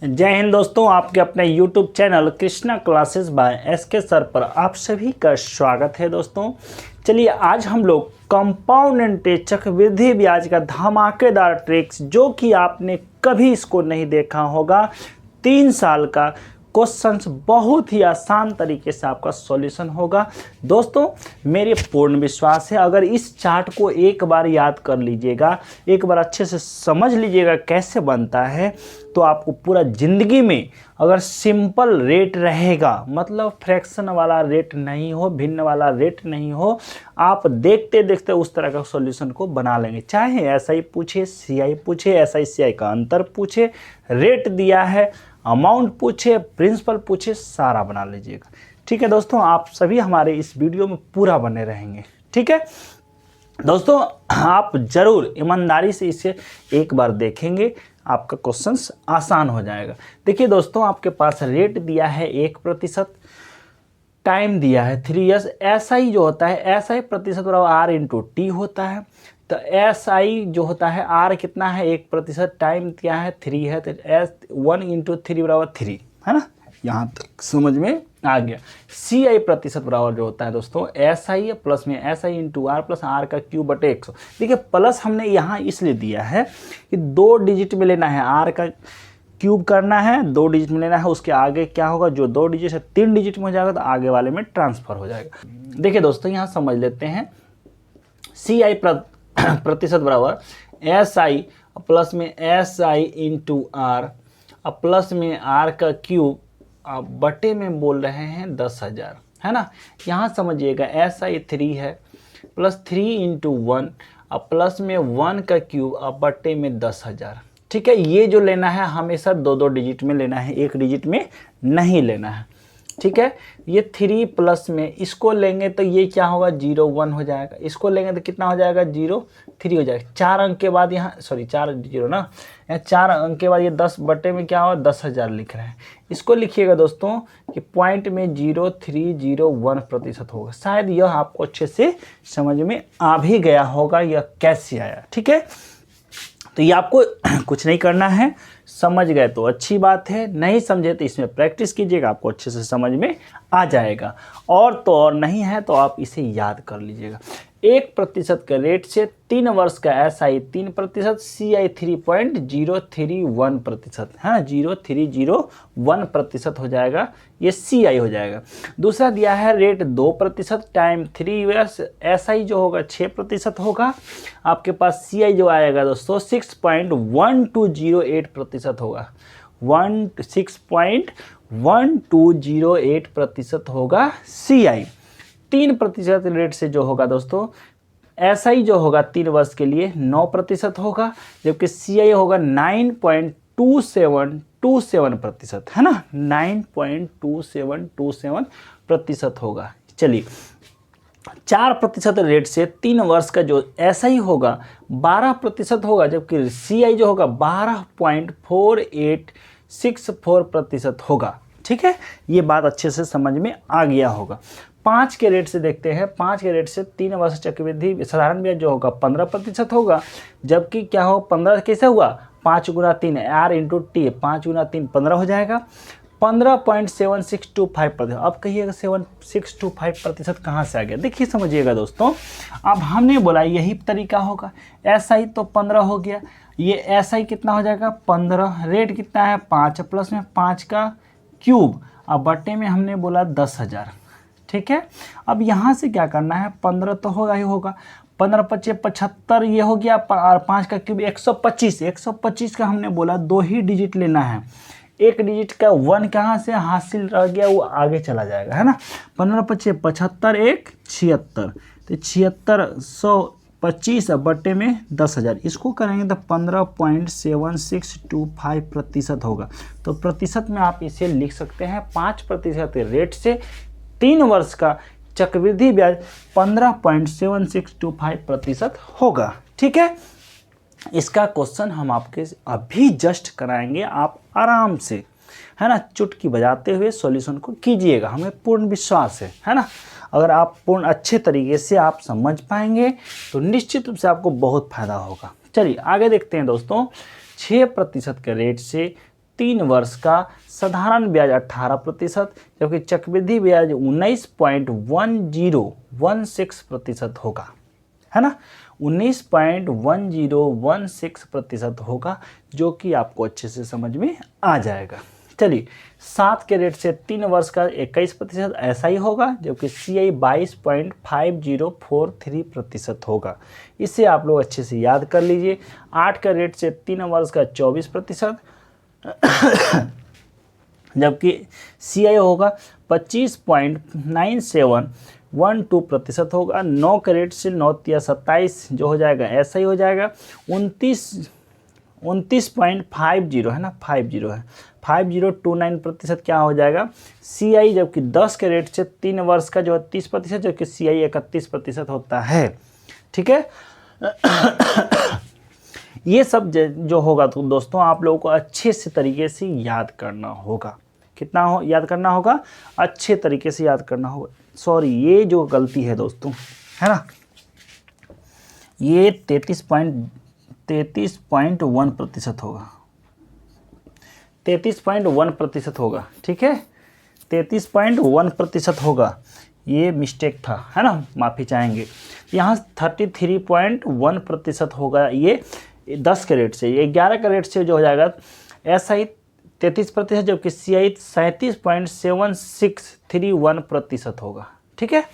जय हिंद दोस्तों, आपके अपने YouTube channel Krishna classes bye SK sir पर आप सभी का स्वागत है। दोस्तों चलिए आज हम लोग कंपाउंड इंटरेस्ट चक्रवृद्धि ब्याज का धमाकेदार ट्रिक्स, जो कि आपने कभी इसको नहीं देखा होगा, 3 साल का क्वेश्चंस बहुत ही आसान तरीके से आपका सॉल्यूशन होगा। दोस्तों मेरे पूर्ण विश्वास है, अगर इस चार्ट को एक बार याद कर लीजिएगा, एक बार अच्छे से समझ लीजिएगा कैसे बनता है, तो आपको पूरा ज़िंदगी में अगर सिंपल रेट रहेगा, मतलब फ्रैक्शन वाला रेट नहीं हो, भिन्न वाला रेट नहीं हो, आप देखते देखते उस तरह का सॉल्यूशन को बना लेंगे। चाहे SI पूछे, CI पूछे, SI CI का अंतर पूछे, रेट दिया है, अमाउंट पूछे, प्रिंसिपल पूछे, सारा बना लीजिएगा। ठीक है दोस्तों, आप सभी हमारे इस वीडियो में पूरा बने रहेंगे। ठीक है दोस्तों, आप ज़रूर ईमानदारी से इसे एक बार देखेंगे, आपका क्वेश्चंस आसान हो जाएगा। देखिए दोस्तों, आपके पास रेट दिया है 1%, टाइम दिया है 3 years। SI जो होता है, SI प्रतिशत बराबर R/T होता है। तो SI जो होता है, R कितना है 1%, टाइम क्या है 3 है, तो 1 × 3 बराबर 3 है ना। यहाँ तक समझ में आ गया। CI प्रतिशत बराबर जो होता है दोस्तों, SI प्लस में SI × R प्लस R का क्यूब बटे 100। देखिए प्लस हमने यहाँ इसलिए दिया है कि 2 डिजिट में लेना है, R का क्यूब करना है, 2 डिजिट में लेना है, उसके आगे क्या होगा, जो 2 डिजिट है 3 डिजिट में हो जाएगा, तो आगे वाले में ट्रांसफ़र हो जाएगा। देखिए दोस्तों, यहाँ समझ लेते हैं। CI प्रतिशत बराबर SI प्लस में SI × R प्लस में R का क्यूब बटे में बोल रहे हैं 10,000, है ना। यहाँ समझिएगा SI 3 है, प्लस 3 × 1 प्लस में 1 का क्यूब बटे में 10,000। ठीक है, ये जो लेना है हमेशा 2 डिजिट में लेना है, 1 डिजिट में नहीं लेना है। ठीक है, ये 3 प्लस में इसको लेंगे तो ये क्या होगा, 0 1 हो जाएगा, इसको लेंगे तो कितना हो जाएगा, 0 3 हो जाएगा। 4 अंक के बाद यहाँ 4 0 ना, यहाँ 4 अंक के बाद ये 10 बटे में क्या होगा, 10,000 लिख रहे हैं। इसको लिखिएगा दोस्तों कि पॉइंट में 0.301% होगा। शायद यह आपको अच्छे से समझ में आ भी गया होगा, यह कैसे आया। ठीक है, तो ये आपको कुछ नहीं करना है, समझ गए तो अच्छी बात है, नहीं समझे तो इसमें प्रैक्टिस कीजिएगा, आपको अच्छे से समझ में आ जाएगा। और तो और नहीं है तो आप इसे याद कर लीजिएगा। 1% के रेट से 3 वर्ष का SI 3%, CI 3.031% है ना, 0.301% हो जाएगा, ये CI हो जाएगा। दूसरा दिया है रेट 2%, टाइम 3 years, SI जो होगा 6% होगा, आपके पास CI जो आएगा दोस्तों 6.1208% होगा, 6.1208% होगा CI। 3% रेट से जो होगा दोस्तों, SI जो होगा 3 वर्ष के लिए 9% होगा, जबकि CI होगा 9.2727% है ना, 9.2727% होगा। चलिए 4% रेट से 3 वर्ष का जो SI होगा 12% होगा, जबकि CI जो होगा 12.4864% होगा। ठीक है, ये बात अच्छे से समझ में आ गया होगा। 5 के रेट से देखते हैं। 5 के रेट से 3 वर्ष चक्रवृद्धि साधारण ब्याज जो होगा 15% होगा, जबकि क्या हो 15 कैसे हुआ, 5 × 3 R/T, 5 × 3 15 हो जाएगा, 15.7625%। अब कहिएगा 7625% कहाँ से आ गया। देखिए समझिएगा दोस्तों, अब हमने बोला यही तरीका होगा। SI तो 15 हो गया, ये SI कितना हो जाएगा 15, रेट कितना है 5 प्लस में 5 का क्यूब, अब बटे में हमने बोला 10,000। ठीक है, अब यहाँ से क्या करना है, 15 तो होगा ही होगा, 15 × 5 = 75, ये हो गया, और 5 का क्यूब 125, 125 का हमने बोला 2 ही डिजिट लेना है, 1 डिजिट का 1 कहाँ से हासिल रह गया, वो आगे चला जाएगा, है ना। 15 × 5 = 75, 1 76, तो 7625 बटे में 10,000, इसको करेंगे तो 15.7625% होगा। तो प्रतिशत में आप इसे लिख सकते हैं, 5% रेट से 3 वर्ष का चक्रवृद्धि ब्याज 15.7625% होगा। ठीक है, इसका क्वेश्चन हम आपके अभी जस्ट कराएंगे, आप आराम से, है ना, चुटकी बजाते हुए सॉल्यूशन को कीजिएगा, हमें पूर्ण विश्वास है ना। अगर आप पूर्ण अच्छे तरीके से आप समझ पाएंगे तो निश्चित रूप से आपको बहुत फायदा होगा। चलिए आगे देखते हैं दोस्तों। 6% के रेट से 3 वर्ष का साधारण ब्याज 18%, जबकि चक्रवृद्धि ब्याज 19.1016% होगा, है ना, 19.1016% होगा, जो कि आपको अच्छे से समझ में आ जाएगा। चलिए 7 के रेट से 3 वर्ष का 21% ऐसा ही होगा, जबकि CI 22.5043% होगा। इसे आप लोग अच्छे से याद कर लीजिए। 8 का रेट से 3 वर्ष का 24%, जबकि CI होगा 25.9712% होगा। 9 के रेट से 9 या 27 जो हो जाएगा ऐसा ही हो जाएगा। 29.50 है ना, 50 है, 5029% क्या हो जाएगा CI, जबकि 10 के रेट से 3 वर्ष का जो है 30%, जबकि CI 31% होता है। ठीक है। ये सब जो होगा तो दोस्तों आप लोगों को अच्छे से तरीके से याद करना होगा। कितना याद करना होगा? अच्छे तरीके से याद करना होगा। सॉरी, ये जो गलती है दोस्तों, है ना, ये 33.1% होगा, 33.1% होगा। ठीक है, 33.1% होगा, ये मिस्टेक था, है ना, माफ़ी चाहेंगे। यहाँ 33.1% होगा ये 10 के रेट से। ये 11 के रेट से जो हो जाएगा ऐसा ही 33%, जबकि CI 37.7631% होगा। ठीक है,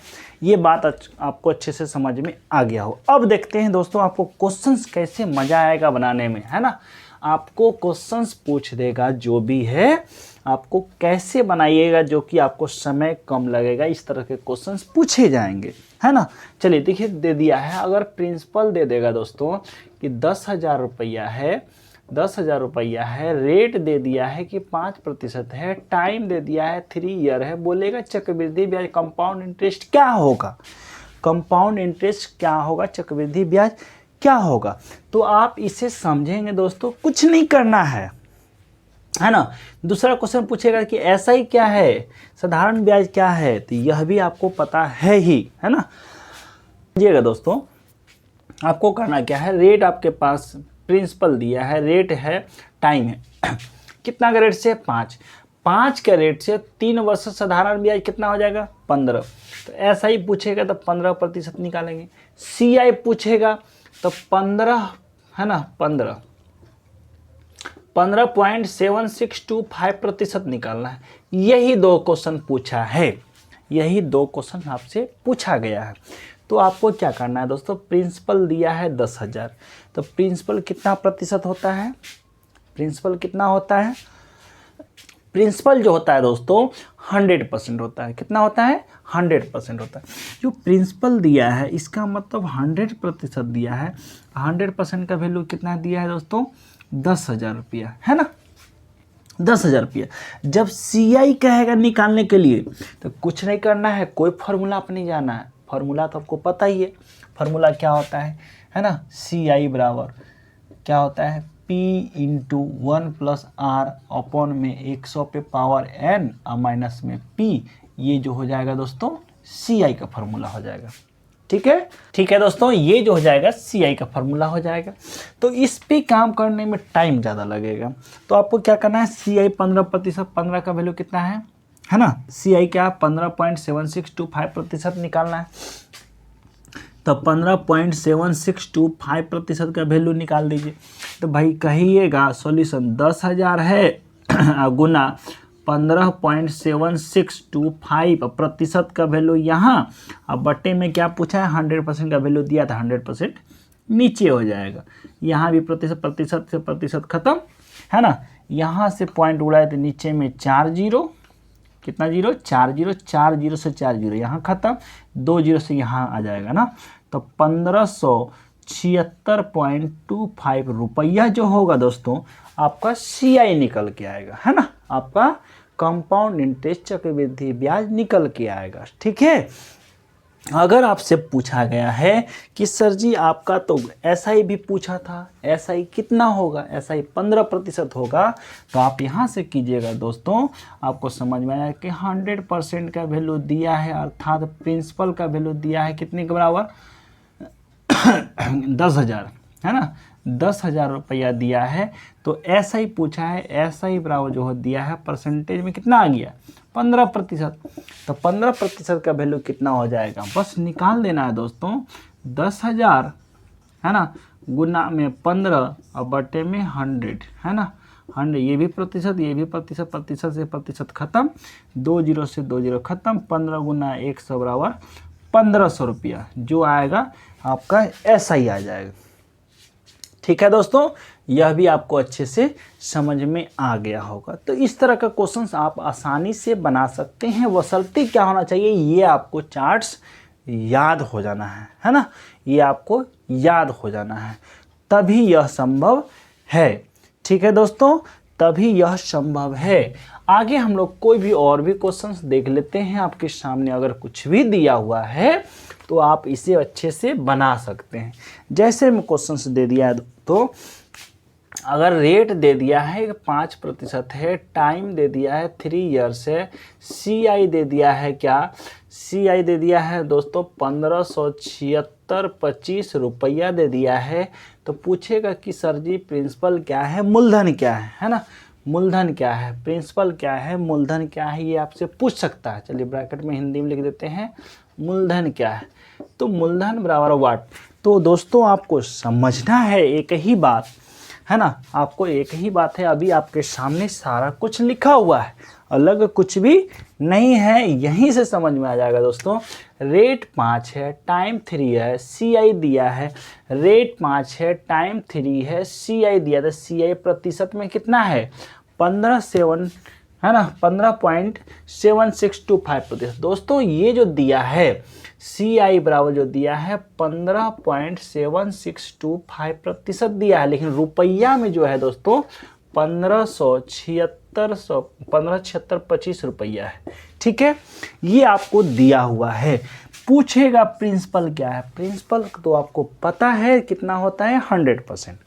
ये बात आपको अच्छे से समझ में आ गया हो। अब देखते हैं दोस्तों आपको क्वेश्चंस कैसे मज़ा आएगा बनाने में, है ना। आपको क्वेश्चंस पूछ देगा जो भी है, आपको कैसे बनाइएगा जो कि आपको समय कम लगेगा, इस तरह के क्वेश्चंस पूछे जाएंगे, है ना। चलिए देखिए, दे दिया है, अगर प्रिंसिपल दे देगा दोस्तों कि 10,000 रुपया है, 10,000 रुपया है, रेट दे दिया है कि 5% है, टाइम दे दिया है 3 ईयर है, बोलेगा चक्रवृद्धि ब्याज कंपाउंड इंटरेस्ट क्या होगा, कंपाउंड इंटरेस्ट क्या होगा, चक्रवृद्धि ब्याज क्या होगा। तो आप इसे समझेंगे दोस्तों, कुछ नहीं करना है ना। दूसरा क्वेश्चन पूछेगा कि ऐसा ही क्या है, साधारण ब्याज क्या है, तो यह भी आपको पता है ही, है ना। समझिएगा दोस्तों, आपको करना क्या है, रेट आपके पास प्रिंसिपल दिया है, रेट है, टाइम है, कितना का रेट से 5 के रेट से 3 वर्ष साधारण ब्याज कितना हो जाएगा 15। तो ऐसा ही पूछेगा तो 15% निकालेंगे। CI पूछेगा तो 15, है ना, 15.7625% निकालना है। यही 2 क्वेश्चन पूछा है, यही 2 क्वेश्चन आपसे पूछा गया है। तो आपको क्या करना है दोस्तों, प्रिंसिपल दिया है 10,000, तो प्रिंसिपल कितना प्रतिशत होता है, प्रिंसिपल कितना होता है, प्रिंसिपल जो होता है दोस्तों 100% होता है। कितना होता है? 100% होता है। जो प्रिंसिपल दिया है इसका मतलब 100% दिया है। 100% का वैल्यू कितना दिया है दोस्तों? 10,000 रुपया, है ना, 10,000 रुपया। जब CI कहेगा निकालने के लिए तो कुछ नहीं करना है, कोई फार्मूला अपनी जाना है। फार्मूला तो आपको पता ही है, फार्मूला क्या होता है ना, CI बराबर क्या होता है, P इंटू 1+R अपॉन में 100 पे पावर n और माइनस में P, ये जो हो जाएगा दोस्तों CI का फार्मूला हो जाएगा। ठीक है, ठीक है दोस्तों, ये जो हो जाएगा CI का फार्मूला हो जाएगा। तो इस पे काम करने में टाइम ज़्यादा लगेगा, तो आपको क्या करना है, CI 15%, 15 का वैल्यू कितना है ना, CI क्या 15.7625% निकालना है। तो 15.7625% का वैल्यू निकाल दीजिए। तो भाई कहिएगा सॉल्यूशन 10,000 है गुना 15.7625% का वैल्यू यहाँ, अब बट्टे में क्या पूछा है 100% का वैल्यू दिया था, 100% नीचे हो जाएगा। यहाँ भी प्रतिशत से प्रतिशत खत्म, है ना। यहाँ से पॉइंट उड़ाए तो नीचे में 4 जीरो, कितना जीरो, 4 जीरो, 4 जीरो से 4 जीरो यहाँ खत्म, 2 जीरो से यहाँ आ जाएगा ना। तो 1576.25 रुपया जो होगा दोस्तों आपका CI निकल के आएगा, है ना, आपका कंपाउंड इंटरेस्ट चक्रवृद्धि ब्याज निकल के आएगा। ठीक है, अगर आपसे पूछा गया है कि सर जी आपका तो SI भी पूछा था, SI कितना होगा, SI 15% होगा, तो आप यहाँ से कीजिएगा दोस्तों, आपको समझ में आया कि 100% का वैल्यू दिया है, अर्थात प्रिंसिपल का वैल्यू दिया है कितने के बराबर 10,000, है ना, 10,000 रुपया दिया है, तो SI पूछा है, SI बराबर जो है दिया है परसेंटेज में कितना आ गया 15%। तो 15% का वैल्यू कितना हो जाएगा, बस निकाल देना है दोस्तों। 10,000 है ना गुना में 15 और बटे में 100 है ना 100, ये भी प्रतिशत, ये भी प्रतिशत, प्रतिशत से प्रतिशत खत्म, 2 जीरो से 2 जीरो खत्म, 15 गुना 100 बराबर 1500 रुपया जो आएगा आपका SI आ जाएगा। ठीक है दोस्तों, यह भी आपको अच्छे से समझ में आ गया होगा। तो इस तरह का क्वेश्चंस आप आसानी से बना सकते हैं। वसल्ती क्या होना चाहिए, ये आपको चार्ट्स याद हो जाना है ना, ये आपको याद हो जाना है, तभी यह संभव है। ठीक है दोस्तों, तभी यह संभव है। आगे हम लोग कोई भी और भी क्वेश्चंस देख लेते हैं। आपके सामने अगर कुछ भी दिया हुआ है तो आप इसे अच्छे से बना सकते हैं। जैसे मैं क्वेश्चंस दे दिया है, तो अगर रेट दे दिया है 5% है, टाइम दे दिया है 3 ईयर्स है, CI दे दिया है क्या, CI दे दिया है दोस्तों 1576.25 रुपया दे दिया है। तो पूछेगा कि सर जी प्रिंसिपल क्या है, मूलधन क्या है ना, मूलधन क्या है, प्रिंसिपल क्या है, मूलधन क्या है, ये आपसे पूछ सकता है। चलिए ब्रैकेट में हिंदी में लिख देते हैं मूलधन क्या है। तो मूलधन बराबर वाट। तो दोस्तों आपको समझना है एक ही बात है ना, आपको एक ही बात है, अभी आपके सामने सारा कुछ लिखा हुआ है, अलग कुछ भी नहीं है, यहीं से समझ में आ जाएगा दोस्तों। रेट 5 है, टाइम 3 है, CI दिया है, रेट 5 है, टाइम 3 है, CI दिया था, CI प्रतिशत में कितना है 15.7 है ना 15.7625%। दोस्तों ये जो दिया है CI बराबर जो दिया है 15.7625% दिया है, लेकिन रुपया में जो है दोस्तों 1576.25 रुपया है। ठीक है, ये आपको दिया हुआ है। पूछेगा प्रिंसिपल क्या है, प्रिंसिपल तो आपको पता है कितना होता है 100%।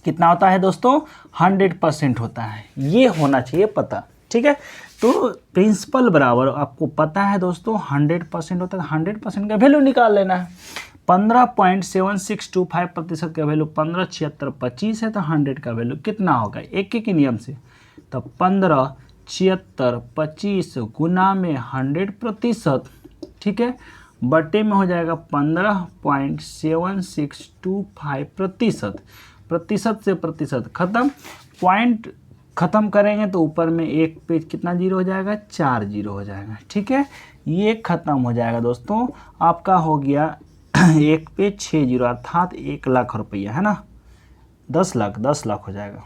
कितना होता है दोस्तों 100% होता है, ये होना चाहिए पता। ठीक है, तो प्रिंसिपल बराबर आपको पता है दोस्तों 100% होता है, 100% का वैल्यू निकाल लेना है। 15.7625% का वैल्यू 157625 है, तो 100 का वैल्यू कितना होगा एक एक नियम से, तो 157625 गुना में 100%। ठीक है, बटे में हो जाएगा 15.7625%। प्रतिशत से प्रतिशत खत्म, पॉइंट खत्म करेंगे तो ऊपर में एक पे कितना जीरो हो जाएगा 4 जीरो हो जाएगा। ठीक है, ये खत्म हो जाएगा दोस्तों, आपका हो गया एक पे 6 जीरो अर्थात 1 लाख रुपया है ना, 10 लाख हो जाएगा।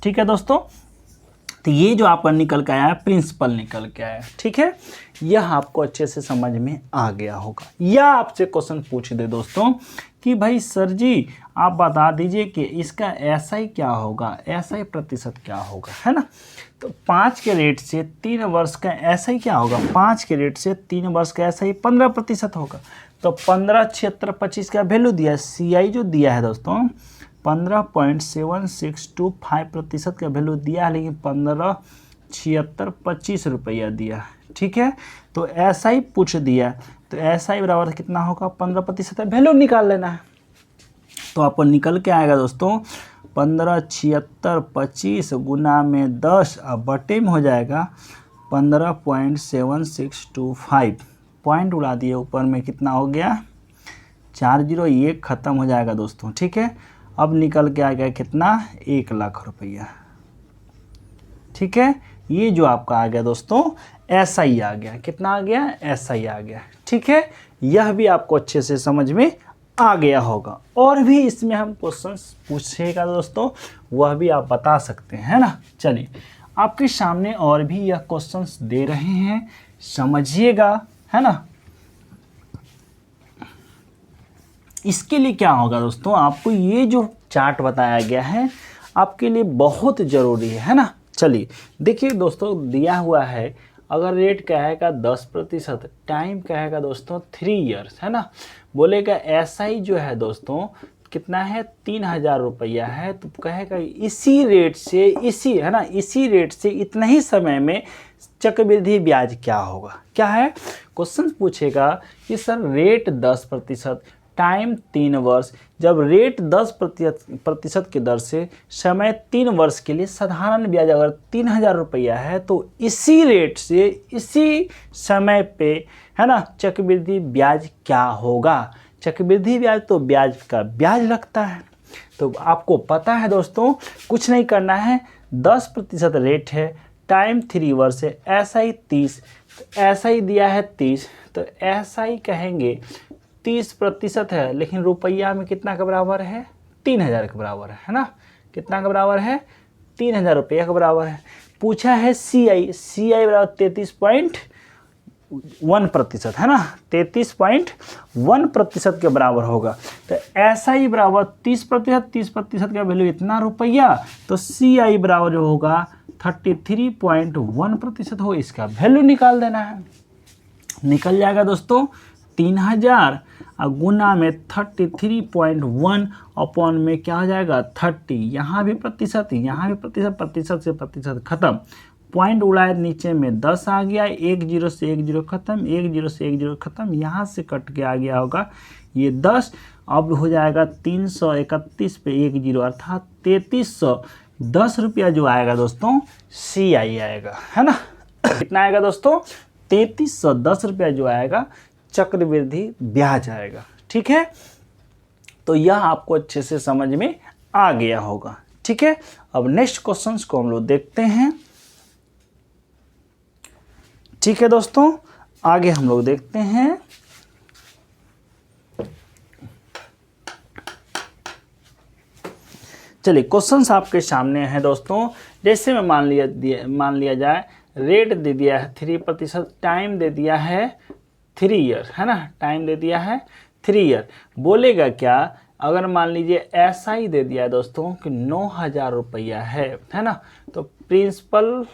ठीक है दोस्तों, तो ये जो आपका निकल के आया है प्रिंसिपल निकल के आया। ठीक है, यह आपको अच्छे से समझ में आ गया होगा। या आपसे क्वेश्चन पूछ दे दोस्तों कि भाई सर जी आप बता दीजिए कि इसका SI क्या होगा, SI प्रतिशत क्या होगा, है ना। तो 5 के रेट से 3 वर्ष का SI क्या होगा, 5 के रेट से 3 वर्ष का SI 15% होगा। तो 157625 का वैल्यू दिया, CI जो दिया है दोस्तों 15.7625% का वैल्यू दिया है, लेकिन 157625 रुपया दिया है। ठीक है, तो SI पूछ दिया, तो SI बराबर कितना होगा 15% वैल्यू निकाल लेना है। तो आपको निकल के आएगा दोस्तों 157625 गुना में 10 और बटे में हो जाएगा 15.7625। पॉइंट उड़ा दिए, ऊपर में कितना हो गया 4 जीरो, ये खत्म हो जाएगा दोस्तों। ठीक है, अब निकल के आ गया कितना 1 लाख रुपया। ठीक है, ये जो आपका आ गया दोस्तों SI आ गया, कितना आ गया SI आ गया। ठीक है, यह भी आपको अच्छे से समझ में आ गया होगा। और भी इसमें हम क्वेश्चंस पूछेगा दोस्तों, वह भी आप बता सकते हैं, है ना। चलिए आपके सामने और भी यह क्वेश्चंस दे रहे हैं, समझिएगा, है ना। इसके लिए क्या होगा दोस्तों, आपको ये जो चार्ट बताया गया है आपके लिए बहुत ज़रूरी है ना। चलिए देखिए दोस्तों, दिया हुआ है अगर रेट कहेगा 10%, टाइम कहेगा दोस्तों 3 ईयर्स, है ना। बोलेगा SI जो है दोस्तों कितना है 3000 रुपया है, तो कहेगा इसी रेट से, इसी है ना, इसी रेट से इतना ही समय में चक्रवृद्धि ब्याज क्या होगा। क्या है, क्वेश्चन पूछेगा कि सर रेट 10%, टाइम 3 वर्ष, जब रेट 10% की दर से समय 3 वर्ष के लिए साधारण ब्याज अगर 3000 रुपया है तो इसी रेट से इसी समय पे है ना चक्रवृद्धि ब्याज क्या होगा। चक्रवृद्धि ब्याज तो ब्याज का ब्याज लगता है। तो आपको पता है दोस्तों, कुछ नहीं करना है, 10% रेट है, टाइम 3 वर्ष है, SI 30, SI दिया है 30, तो SI कहेंगे 30% है, लेकिन रुपया में कितना के बराबर है, 3000 के बराबर है ना। कितना के बराबर है, 3000 रुपया के बराबर है। पूछा है CI बराबर 33.1% है ना, 33.1% के बराबर होगा। तो SI बराबर 30% का वैल्यू इतना रुपया, तो CI बराबर जो होगा 33.1% हो, इसका वैल्यू निकाल देना है। निकल जाएगा दोस्तों 3000 और गुना में 33.1 अपॉन में क्या हो जाएगा 30, यहाँ भी प्रतिशत, यहाँ भी प्रतिशत, प्रतिशत से प्रतिशत खत्म, पॉइंट उड़ाए नीचे में 10 आ गया, 1 0 से 1 0 खत्म, 1 0 से 1 0 खत्म, यहाँ से कट के आ गया होगा ये 10। अब हो जाएगा 331 पे 1 0 अर्थात 3310 रुपया जो आएगा दोस्तों CI आएगा, है ना। कितना आएगा दोस्तों, 3310 रुपया जो आएगा चक्रवृद्धि ब्याज आएगा। ठीक है, तो यह आपको अच्छे से समझ में आ गया होगा। ठीक है, अब नेक्स्ट क्वेश्चंस को हम लोग देखते हैं। ठीक है दोस्तों, आगे हम लोग देखते हैं। चलिए क्वेश्चंस आपके सामने हैं दोस्तों। जैसे में मान लिया जाए रेट दे दिया है 3%, टाइम दे दिया है 3 ईयर, है ना, टाइम दे दिया है 3 ईयर। बोलेगा क्या, अगर मान लीजिए SI दे दिया है दोस्तों कि 9000 रुपया है ना, तो प्रिंसिपल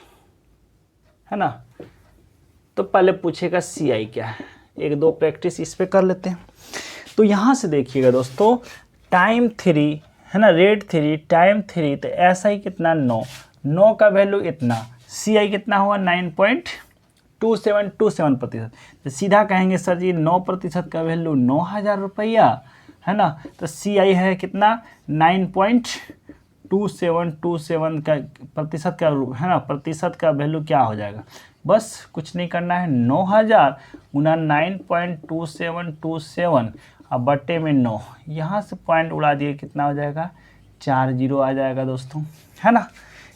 है ना, तो पहले पूछेगा CI क्या है। 1-2 प्रैक्टिस इस पे कर लेते हैं। तो यहाँ से देखिएगा दोस्तों, टाइम 3 है ना, रेट 3, टाइम 3, तो SI कितना 9 का वैल्यू इतना, CI कितना हुआ 9.2727%। तो सीधा कहेंगे सर जी 9% का वैल्यू 9000 रुपया है ना, तो CI है कितना 9.2727 का प्रतिशत का है ना, प्रतिशत का वैल्यू क्या हो जाएगा, बस कुछ नहीं करना है, 9000 गुना 9.2727 अब बट्टे में 9, यहाँ से पॉइंट उड़ा दिए, कितना हो जाएगा 4 0 आ जाएगा दोस्तों, है ना।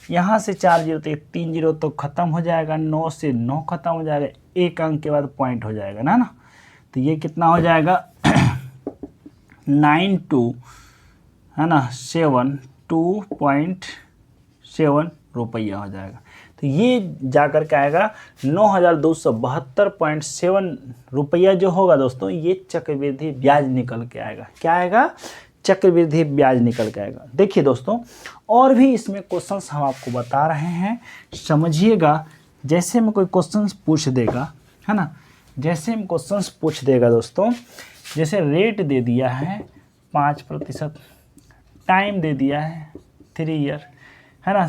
यहाँ से 4 0 तो 3 0 तो ख़त्म हो जाएगा, 9 से 9 ख़त्म हो जाएगा, एक अंक के बाद पॉइंट हो जाएगा ना। तो ये कितना हो जाएगा 92 है ना 2.7 रुपया हो जाएगा। तो ये जाकर के आएगा 9272.7 रुपया जो होगा दोस्तों, ये चक्रवृद्धि ब्याज निकल के आएगा। क्या आएगा, चक्रवृद्धि ब्याज निकल के आएगा। देखिए दोस्तों, और भी इसमें क्वेश्चंस हम आपको बता रहे हैं, समझिएगा। जैसे में कोई क्वेश्चंस पूछ देगा, है ना, जैसे में क्वेश्चंस पूछ देगा दोस्तों, जैसे रेट दे दिया है 5%, टाइम दे दिया है 3 ईयर, है ना,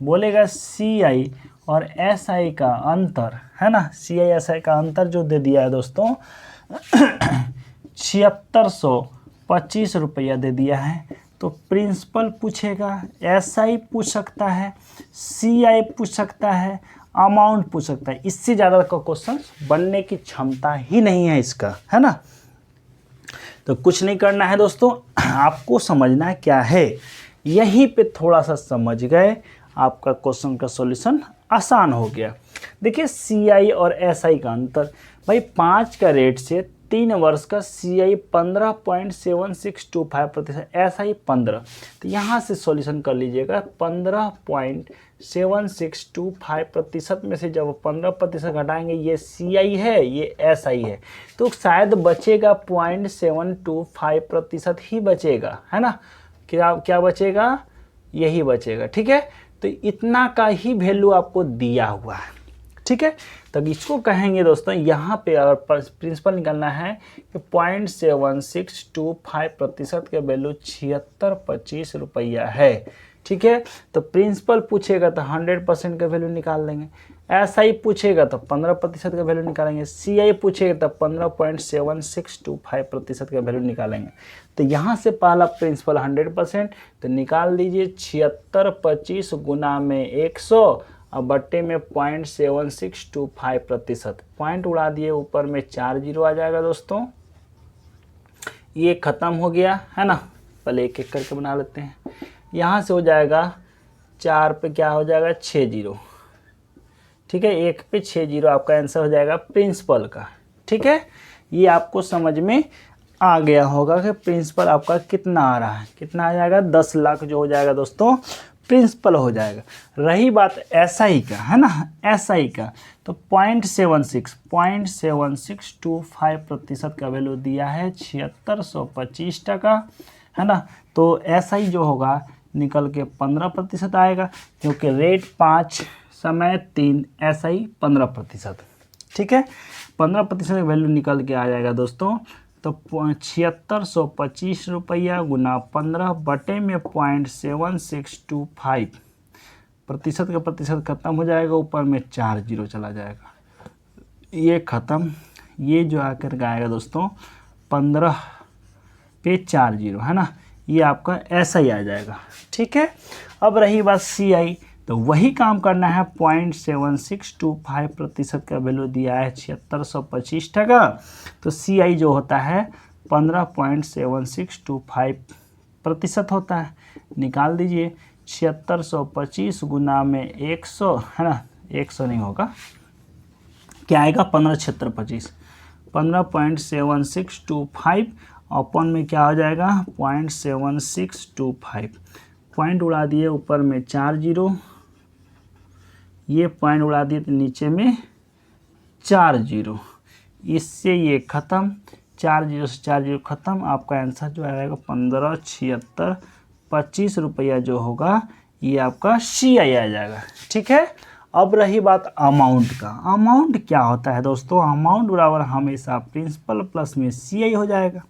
बोलेगा CI और SI का अंतर, है ना, CI SI का अंतर जो दे दिया है दोस्तों 7625 रुपया दे दिया है। तो प्रिंसिपल पूछेगा, SI पूछ सकता है, CI पूछ सकता है, अमाउंट पूछ सकता है, इससे ज़्यादा का क्वेश्चन बनने की क्षमता ही नहीं है इसका, है ना। तो कुछ नहीं करना है दोस्तों, आपको समझना क्या है, यहीं पे थोड़ा सा समझ गए आपका क्वेश्चन का सॉल्यूशन आसान हो गया। देखिए CI और SI का अंतर, भाई 5 का रेट से 3 वर्ष का CI 15.7625%, SI 15, तो यहाँ से सॉल्यूशन कर लीजिएगा। 15.7625% में से जब 15% घटाएंगे, ये CI है, ये SI है, तो शायद बचेगा 0.725% ही बचेगा, है ना। क्या बचेगा, यही बचेगा। ठीक है, तो इतना का ही वैल्यू आपको दिया हुआ है, ठीक है। तो इसको कहेंगे दोस्तों, यहाँ पे अगर प्रिंसिपल निकालना है कि 0.7625% के वैल्यू 7625 रुपया है। ठीक है, तो प्रिंसिपल पूछेगा तो 100% का वैल्यू निकाल लेंगे। SI पूछेगा तो 15% का वैल्यू निकालेंगे। CI पूछेगा तो 15.7625% का वैल्यू निकालेंगे। तो यहाँ से पहला प्रिंसिपल 100%, तो निकाल दीजिए 7625 गुना में 100 और बट्टे में 0.7625%। पॉइंट उड़ा दिए, ऊपर में 4 जीरो आ जाएगा दोस्तों। ये खत्म हो गया है ना। पहले एक एक करके बना लेते हैं। यहाँ से हो जाएगा 4 पे क्या हो जाएगा 6 जीरो। ठीक है, 1 पे 6 जीरो आपका आंसर हो जाएगा प्रिंसिपल का। ठीक है, ये आपको समझ में आ गया होगा कि प्रिंसिपल आपका कितना आ रहा है। कितना आ जाएगा 10 लाख जो हो जाएगा दोस्तों प्रिंसिपल हो जाएगा। रही बात SI का, है ना, SI का तो 0.7625% का वैल्यू दिया है 7625 टका, है ना। तो SI जो होगा निकल के 15% आएगा, क्योंकि रेट 5 समय 3 SI 15%। ठीक है, 15% का वैल्यू निकल के आ जाएगा दोस्तों। तो 7625 रुपया गुना 15 बटे में 0.7625 प्रतिशत का प्रतिशत खत्म हो जाएगा, ऊपर में 4 जीरो चला जाएगा। ये खत्म, ये जो आकर के आएगा दोस्तों 15 पे 4 जीरो, है ना। ये आपका SI आ जाएगा। ठीक है, अब रही बात CI, तो वही काम करना है। 0.7625% का वैल्यू दिया है 7625 टका, तो CI जो होता है 15.7625% होता है। निकाल दीजिए 7625 गुना में 100, है ना, 100 नहीं होगा, क्या आएगा 15 76 25, 15.7625 अपन में क्या हो जाएगा 0.7625। पॉइंट उड़ा दिए, ऊपर में 4 जीरो, ये पॉइंट उड़ा दिए तो नीचे में 4 जीरो। इससे ये ख़त्म, 4 जीरो से 4 जीरो ख़त्म। आपका आंसर जो आएगा 157625 रुपया जो होगा ये आपका CI आ जाएगा। ठीक है, अब रही बात अमाउंट का। अमाउंट क्या होता है दोस्तों, अमाउंट बराबर हमेशा प्रिंसिपल प्लस में CI हो जाएगा।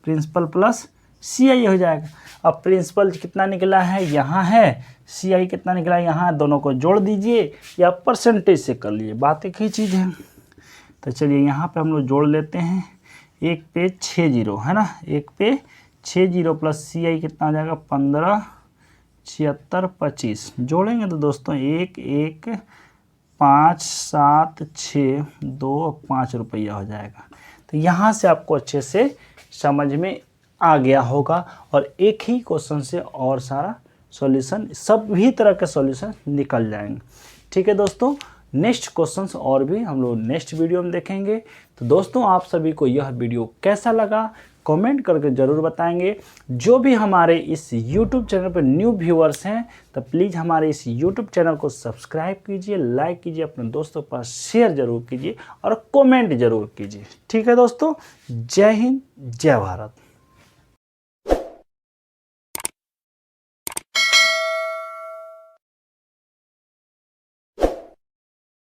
प्रिंसिपल प्लस CI हो जाएगा। अब प्रिंसिपल कितना निकला है यहाँ है, CI कितना निकला है यहाँ, दोनों को जोड़ दीजिए या परसेंटेज से कर लीजिए, बात एक ही चीज़ है। तो चलिए यहाँ पे हम लोग जोड़ लेते हैं। 1 पे 6 जीरो, है ना, 1 पे 6 जीरो प्लस CI कितना आ जाएगा 15 76 25। जोड़ेंगे तो दोस्तों 1 1 5 7 6 2 5 रुपया हो जाएगा। तो यहाँ से आपको अच्छे से समझ में आ गया होगा, और एक ही क्वेश्चन से और सारा सॉल्यूशन, सभी तरह के सॉल्यूशन निकल जाएंगे। ठीक है दोस्तों, नेक्स्ट क्वेश्चंस और भी हम लोग नेक्स्ट वीडियो में देखेंगे। तो दोस्तों आप सभी को यह वीडियो कैसा लगा कमेंट करके ज़रूर बताएंगे। जो भी हमारे इस YouTube चैनल पर न्यू व्यूअर्स हैं तो प्लीज़ हमारे इस YouTube चैनल को सब्सक्राइब कीजिए, लाइक कीजिए, अपने दोस्तों के पास शेयर ज़रूर कीजिए और कमेंट ज़रूर कीजिए। ठीक है दोस्तों, जय हिंद, जय भारत।